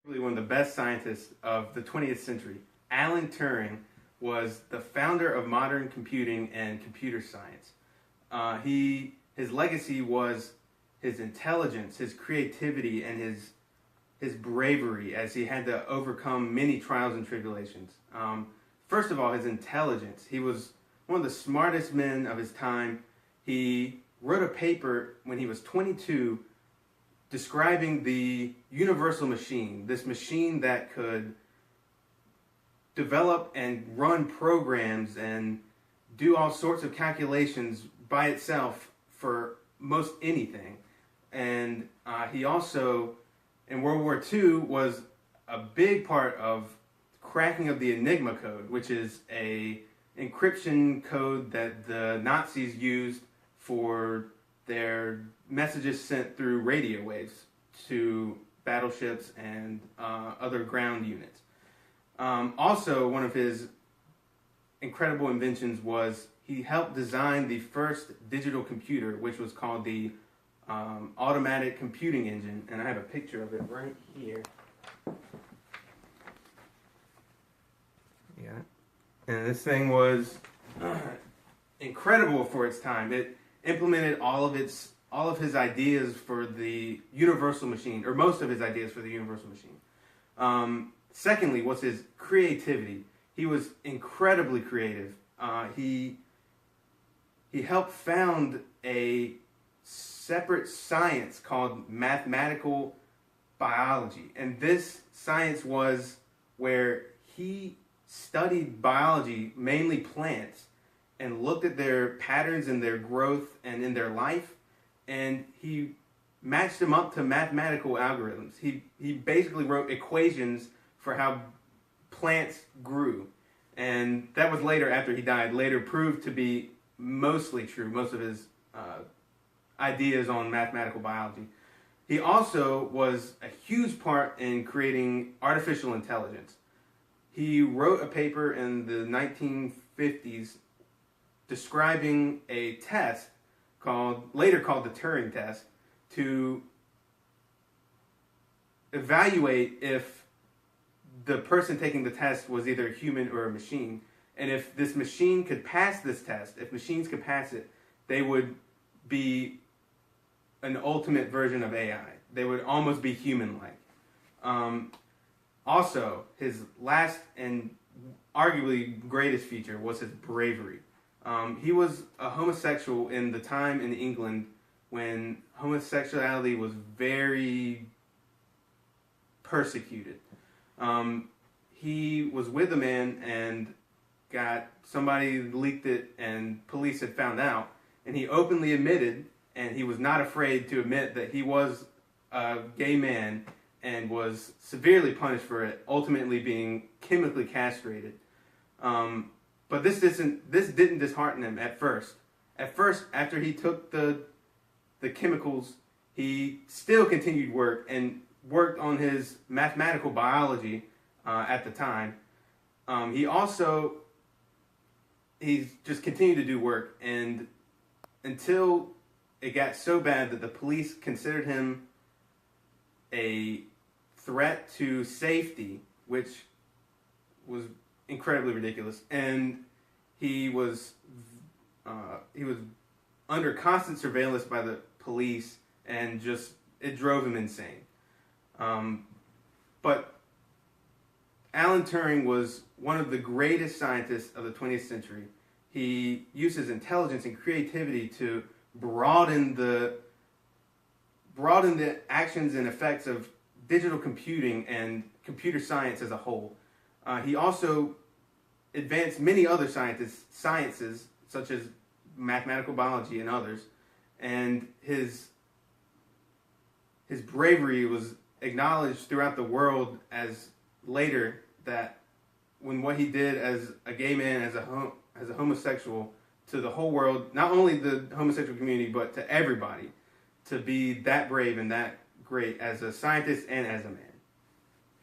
Really one of the best scientists of the 20th century. Alan Turing was the founder of modern computing and computer science. His legacy was his intelligence, his creativity, and his bravery as he had to overcome many trials and tribulations. First of all, his intelligence. He was one of the smartest men of his time. He wrote a paper when he was 22 describing the universal machine, this machine that could develop and run programs and do all sorts of calculations by itself for most anything. And he also, in World War II, was a big part of cracking of the Enigma code, which is a encryption code that the Nazis used for their messages sent through radio waves to battleships and other ground units. Also, one of his incredible inventions was he helped design the first digital computer, which was called the automatic computing engine, and I have a picture of it right here. Yeah, and this thing was incredible for its time. It implemented all of his ideas for the universal machine, or most of his ideas for the universal machine. Secondly, was his creativity. He was incredibly creative. He helped found a separate science called mathematical biology. And this science was where he studied biology, mainly plants, and looked at their patterns in their growth and in their life, and he matched them up to mathematical algorithms. He basically wrote equations for how plants grew. And that was later, after he died, later proved to be mostly true, most of his ideas on mathematical biology. He also was a huge part in creating artificial intelligence. He wrote a paper in the 1950s describing a test later called the Turing test, to evaluate if the person taking the test was either a human or a machine. And if this machine could pass this test, if machines could pass it, they would be an ultimate version of AI. They would almost be human-like. Also, his last and arguably greatest feature was his bravery. He was a homosexual in the time in England when homosexuality was very persecuted. He was with a man and somebody leaked it and police had found out, and he openly admitted, and he was not afraid to admit that he was a gay man and was severely punished for it, ultimately being chemically castrated. But this didn't dishearten him at first. At first, after he took the chemicals, he still continued work and worked on his mathematical biology at the time. He just continued to do work, and until it got so bad that the police considered him a threat to safety, which was incredibly ridiculous, and he was under constant surveillance by the police, and it drove him insane. But Alan Turing was one of the greatest scientists of the 20th century. He used his intelligence and creativity to broaden the actions and effects of digital computing and computer science as a whole. He also advanced many other sciences, such as mathematical biology and others, and his bravery was acknowledged throughout the world as later, that when what he did as a gay man, as a homosexual, to the whole world, not only the homosexual community, but to everybody, to be that brave and that great as a scientist and as a man.